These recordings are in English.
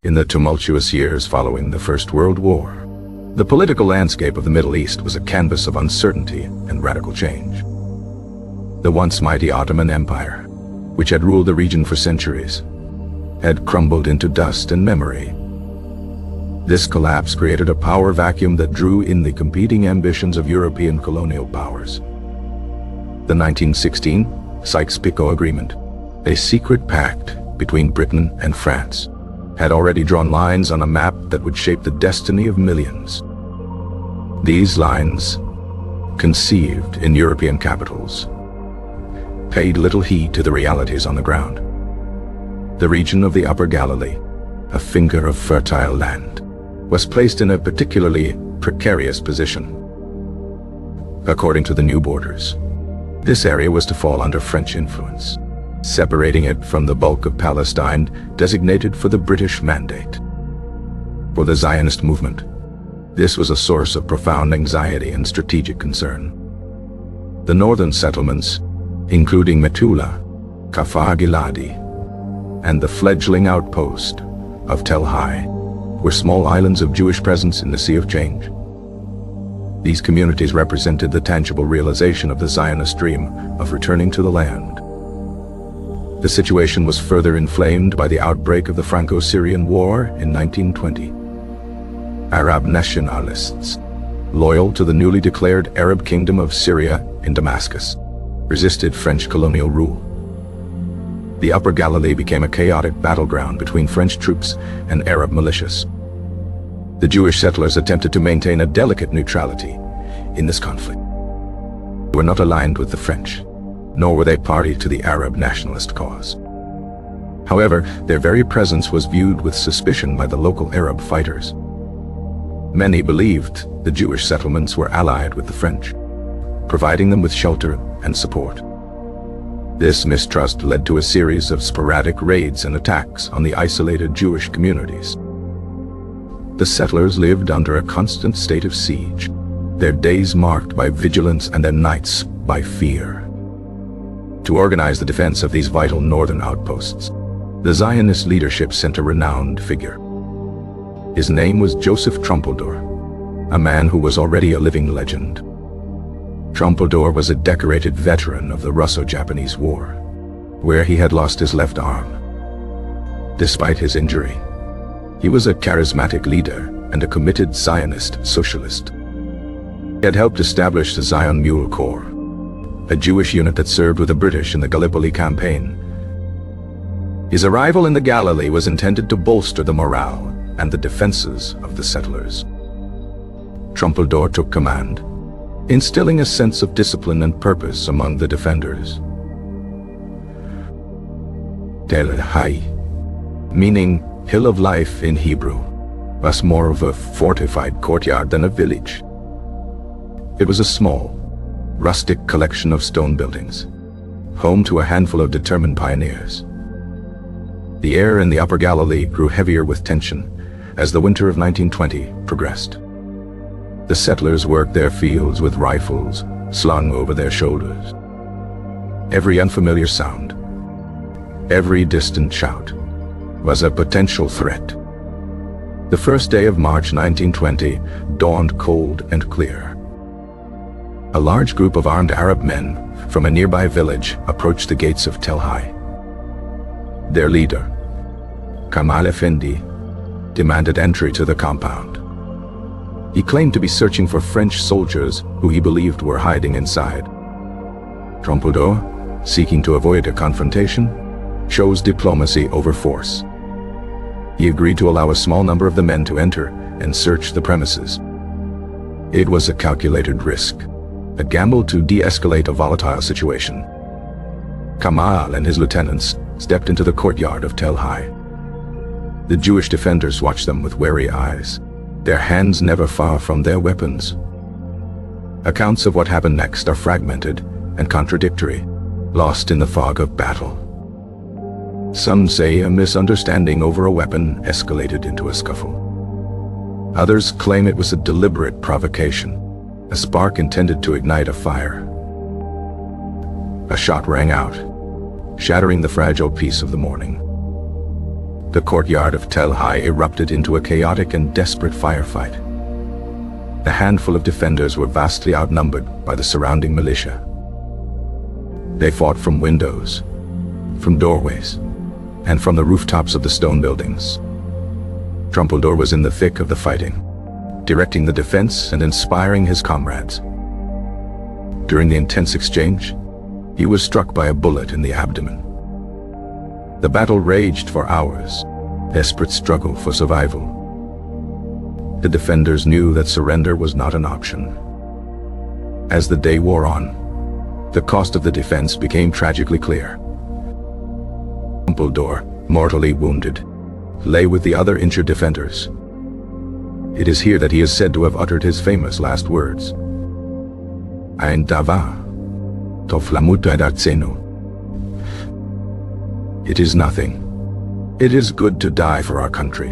In the tumultuous years following the First World War, the political landscape of the Middle East was a canvas of uncertainty and radical change. The once mighty Ottoman Empire, which had ruled the region for centuries, had crumbled into dust and memory. This collapse created a power vacuum that drew in the competing ambitions of European colonial powers. The 1916 Sykes-Picot Agreement, a secret pact between Britain and France, had already drawn lines on a map that would shape the destiny of millions. These lines, conceived in European capitals, paid little heed to the realities on the ground. The region of the Upper Galilee, a finger of fertile land, was placed in a particularly precarious position. According to the new borders, this area was to fall under French influence, separating it from the bulk of Palestine designated for the British Mandate. For the Zionist movement, this was a source of profound anxiety and strategic concern. The northern settlements, including Metula, Kafar Giladi, and the fledgling outpost of Tel Hai, were small islands of Jewish presence in the Sea of Change. These communities represented the tangible realization of the Zionist dream of returning to the land. The situation was further inflamed by the outbreak of the Franco-Syrian War in 1920. Arab nationalists, loyal to the newly declared Arab Kingdom of Syria in Damascus, resisted French colonial rule. The Upper Galilee became a chaotic battleground between French troops and Arab militias. The Jewish settlers attempted to maintain a delicate neutrality in this conflict. They were not aligned with the French, nor were they party to the Arab nationalist cause. However, their very presence was viewed with suspicion by the local Arab fighters. Many believed the Jewish settlements were allied with the French, providing them with shelter and support. This mistrust led to a series of sporadic raids and attacks on the isolated Jewish communities. The settlers lived under a constant state of siege, their days marked by vigilance and their nights by fear. To organize the defense of these vital northern outposts, the Zionist leadership sent a renowned figure. His name was Joseph Trumpeldor, a man who was already a living legend. Trumpeldor was a decorated veteran of the Russo-Japanese War, where he had lost his left arm. Despite his injury, he was a charismatic leader and a committed Zionist socialist. He had helped establish the Zion Mule Corps, a Jewish unit that served with the British in the Gallipoli campaign. His arrival in the Galilee was intended to bolster the morale and the defenses of the settlers. Trumpeldor took command, instilling a sense of discipline and purpose among the defenders. Tel Hai, meaning Hill of Life in Hebrew, was more of a fortified courtyard than a village. It was a small, rustic collection of stone buildings, home to a handful of determined pioneers. The air in the Upper Galilee grew heavier with tension as the winter of 1920 progressed. The settlers worked their fields with rifles slung over their shoulders. Every unfamiliar sound, every distant shout, was a potential threat. The first day of March 1920 dawned cold and clear. A large group of armed Arab men from a nearby village approached the gates of Tel Hai. Their leader, Kamal Effendi, demanded entry to the compound. He claimed to be searching for French soldiers who he believed were hiding inside. Trumpeldor, seeking to avoid a confrontation, chose diplomacy over force. He agreed to allow a small number of the men to enter and search the premises. It was a calculated risk, a gamble to de-escalate a volatile situation. Kamal and his lieutenants stepped into the courtyard of Tel Hai. The Jewish defenders watched them with wary eyes, their hands never far from their weapons. Accounts of what happened next are fragmented and contradictory, lost in the fog of battle. Some say a misunderstanding over a weapon escalated into a scuffle. Others claim it was a deliberate provocation, a spark intended to ignite a fire. A shot rang out, shattering the fragile peace of the morning. The courtyard of Tel Hai erupted into a chaotic and desperate firefight. The handful of defenders were vastly outnumbered by the surrounding militia. They fought from windows, from doorways, and from the rooftops of the stone buildings. Trumpeldor was in the thick of the fighting, directing the defense and inspiring his comrades. During the intense exchange, he was struck by a bullet in the abdomen. The battle raged for hours, desperate struggle for survival. The defenders knew that surrender was not an option. As the day wore on, the cost of the defense became tragically clear. Trumpeldor, mortally wounded, lay with the other injured defenders. It is here that he is said to have uttered his famous last words. Ein dava, to flamuta d'artseno. It is nothing. It is good to die for our country.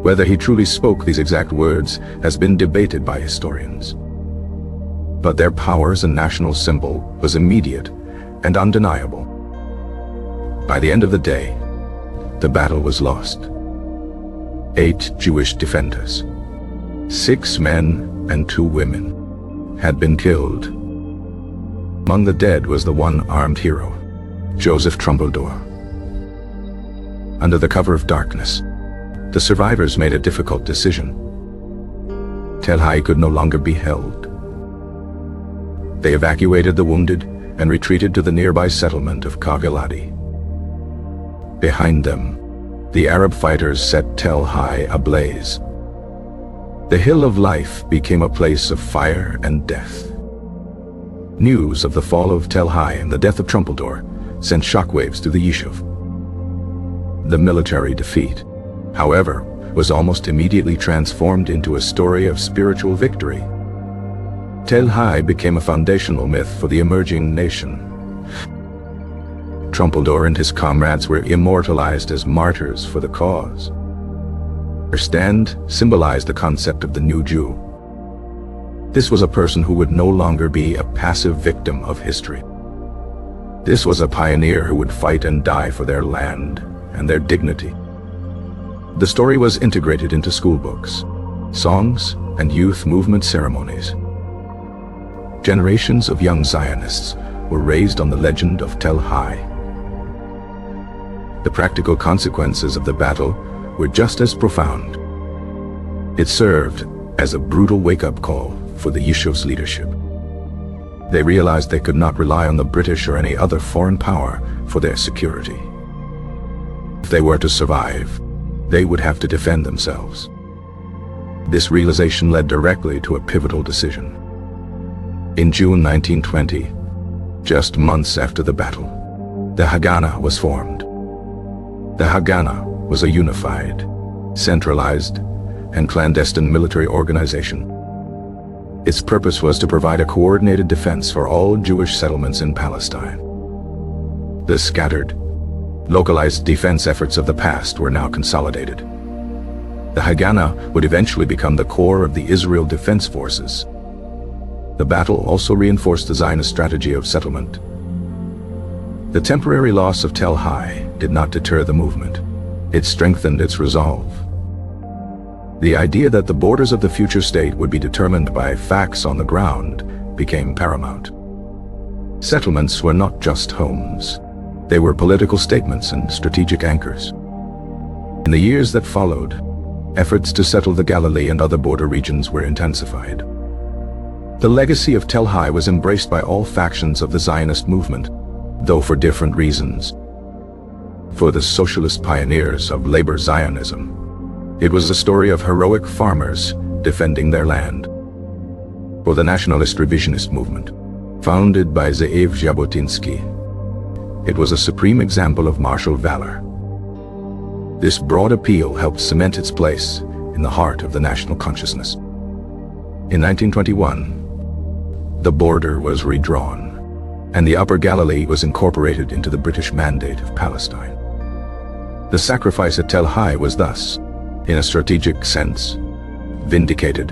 Whether he truly spoke these exact words has been debated by historians. But their power as a national symbol was immediate and undeniable. By the end of the day, the battle was lost. 8 Jewish defenders, 6 men and 2 women, had been killed. Among the dead was the one armed hero, Joseph Trumpeldor. Under the cover of darkness, the survivors made a difficult decision. Tel Hai could no longer be held. They evacuated the wounded and retreated to the nearby settlement of Kagaladi. Behind them, the Arab fighters set Tel Hai ablaze. The Hill of Life became a place of fire and death. News of the fall of Tel Hai and the death of Trumpeldor sent shockwaves through the Yishuv. The military defeat, however, was almost immediately transformed into a story of spiritual victory. Tel Hai became a foundational myth for the emerging nation. Trumpeldor and his comrades were immortalized as martyrs for the cause. Their stand symbolized the concept of the new Jew. This was a person who would no longer be a passive victim of history. This was a pioneer who would fight and die for their land and their dignity. The story was integrated into school books, songs, and youth movement ceremonies. Generations of young Zionists were raised on the legend of Tel Hai. The practical consequences of the battle were just as profound. It served as a brutal wake-up call for the Yishuv's leadership. They realized they could not rely on the British or any other foreign power for their security. If they were to survive, they would have to defend themselves. This realization led directly to a pivotal decision. In June 1920, just months after the battle, the Haganah was formed. The Haganah was a unified, centralized, and clandestine military organization. Its purpose was to provide a coordinated defense for all Jewish settlements in Palestine. The scattered, localized defense efforts of the past were now consolidated. The Haganah would eventually become the core of the Israel Defense Forces. The battle also reinforced the Zionist strategy of settlement. The temporary loss of Tel Hai did not deter the movement. It strengthened its resolve. The idea that the borders of the future state would be determined by facts on the ground became paramount. Settlements were not just homes. They were political statements and strategic anchors. In the years that followed, efforts to settle the Galilee and other border regions were intensified. The legacy of Tel Hai was embraced by all factions of the Zionist movement, though for different reasons. For the socialist pioneers of labor Zionism, it was a story of heroic farmers defending their land. For the nationalist revisionist movement, founded by Ze'ev Jabotinsky, it was a supreme example of martial valor. This broad appeal helped cement its place in the heart of the national consciousness. In 1921, the border was redrawn, and the Upper Galilee was incorporated into the British Mandate of Palestine. The sacrifice at Tel Hai was thus, in a strategic sense, vindicated.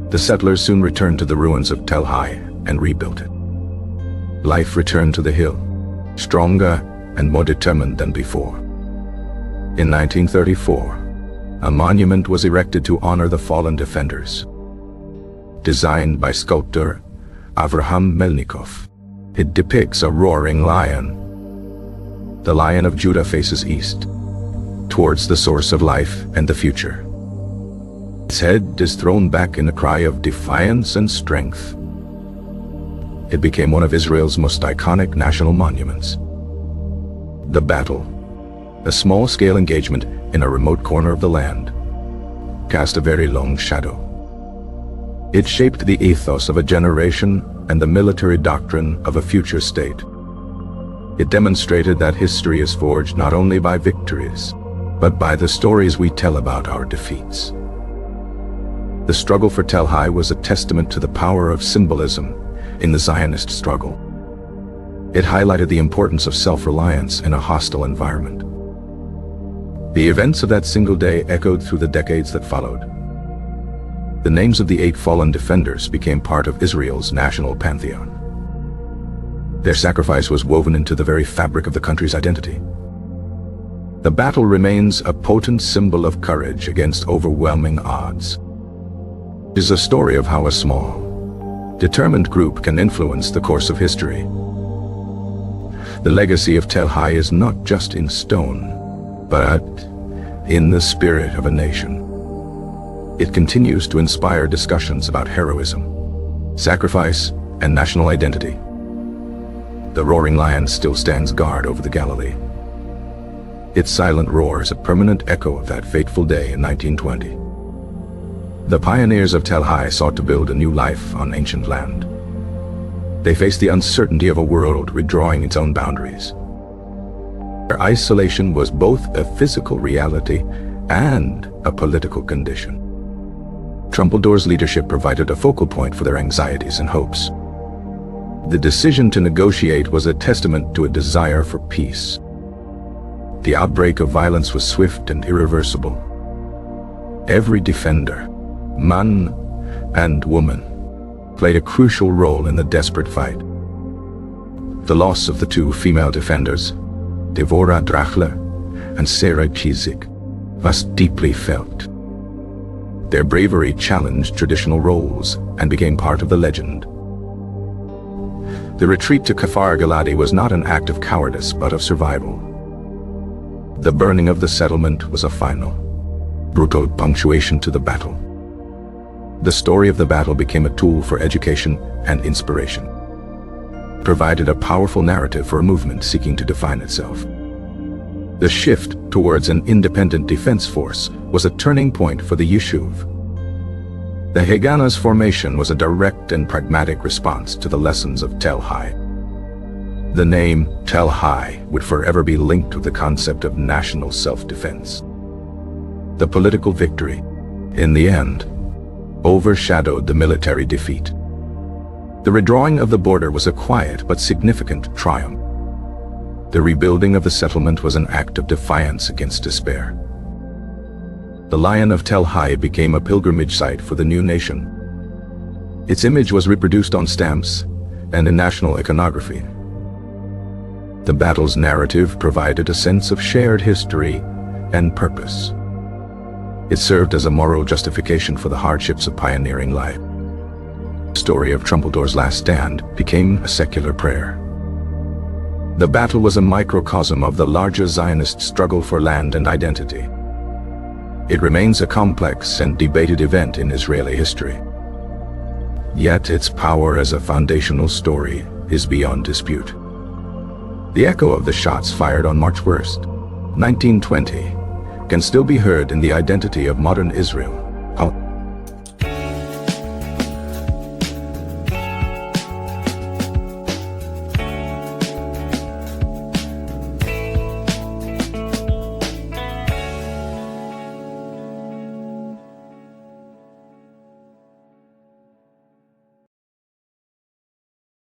The settlers soon returned to the ruins of Tel Hai and rebuilt it. life returned to the hill, stronger and more determined than before. In 1934, a monument was erected to honor the fallen defenders. Designed by sculptor Avraham Melnikov, it depicts a roaring lion. The Lion of Judah faces east, towards the source of life and the future. Its head is thrown back in a cry of defiance and strength. It became one of Israel's most iconic national monuments. The battle, a small-scale engagement in a remote corner of the land, cast a very long shadow. It shaped the ethos of a generation and the military doctrine of a future state. It demonstrated that history is forged not only by victories, but by the stories we tell about our defeats. The struggle for Tel Hai was a testament to the power of symbolism in the Zionist struggle. It highlighted the importance of self-reliance in a hostile environment. The events of that single day echoed through the decades that followed. The names of the 8 fallen defenders became part of Israel's national pantheon. Their sacrifice was woven into the very fabric of the country's identity. The battle remains a potent symbol of courage against overwhelming odds. It is a story of how a small, determined group can influence the course of history. The legacy of Tel Hai is not just in stone, but in the spirit of a nation. It continues to inspire discussions about heroism, sacrifice, and national identity. The roaring lion still stands guard over the Galilee. Its silent roar is a permanent echo of that fateful day in 1920. The pioneers of Tel Hai sought to build a new life on ancient land. They faced the uncertainty of a world redrawing its own boundaries. Their isolation was both a physical reality and a political condition. Trumpeldor's leadership provided a focal point for their anxieties and hopes. The decision to negotiate was a testament to a desire for peace. The outbreak of violence was swift and irreversible. Every defender, man and woman, played a crucial role in the desperate fight. The loss of the 2 female defenders, Devorah Drachler and Sarah Chizik, was deeply felt. Their bravery challenged traditional roles and became part of the legend. The retreat to Kfar Galadi was not an act of cowardice, but of survival. The burning of the settlement was a final, brutal punctuation to the battle. The story of the battle became a tool for education and inspiration. It provided a powerful narrative for a movement seeking to define itself. The shift towards an independent defense force was a turning point for the Yishuv. The Hagana's formation was a direct and pragmatic response to the lessons of Tel Hai. The name Tel Hai would forever be linked with the concept of national self-defense. The political victory, in the end, overshadowed the military defeat. The redrawing of the border was a quiet but significant triumph. The rebuilding of the settlement was an act of defiance against despair. The Lion of Tel Hai became a pilgrimage site for the new nation. Its image was reproduced on stamps and in national iconography. The battle's narrative provided a sense of shared history and purpose. It served as a moral justification for the hardships of pioneering life. The story of Trumpeldor's last stand became a secular prayer. The battle was a microcosm of the larger Zionist struggle for land and identity. It remains a complex and debated event in Israeli history. Yet its power as a foundational story is beyond dispute. The echo of the shots fired on March 1st, 1920, can still be heard in the identity of modern Israel.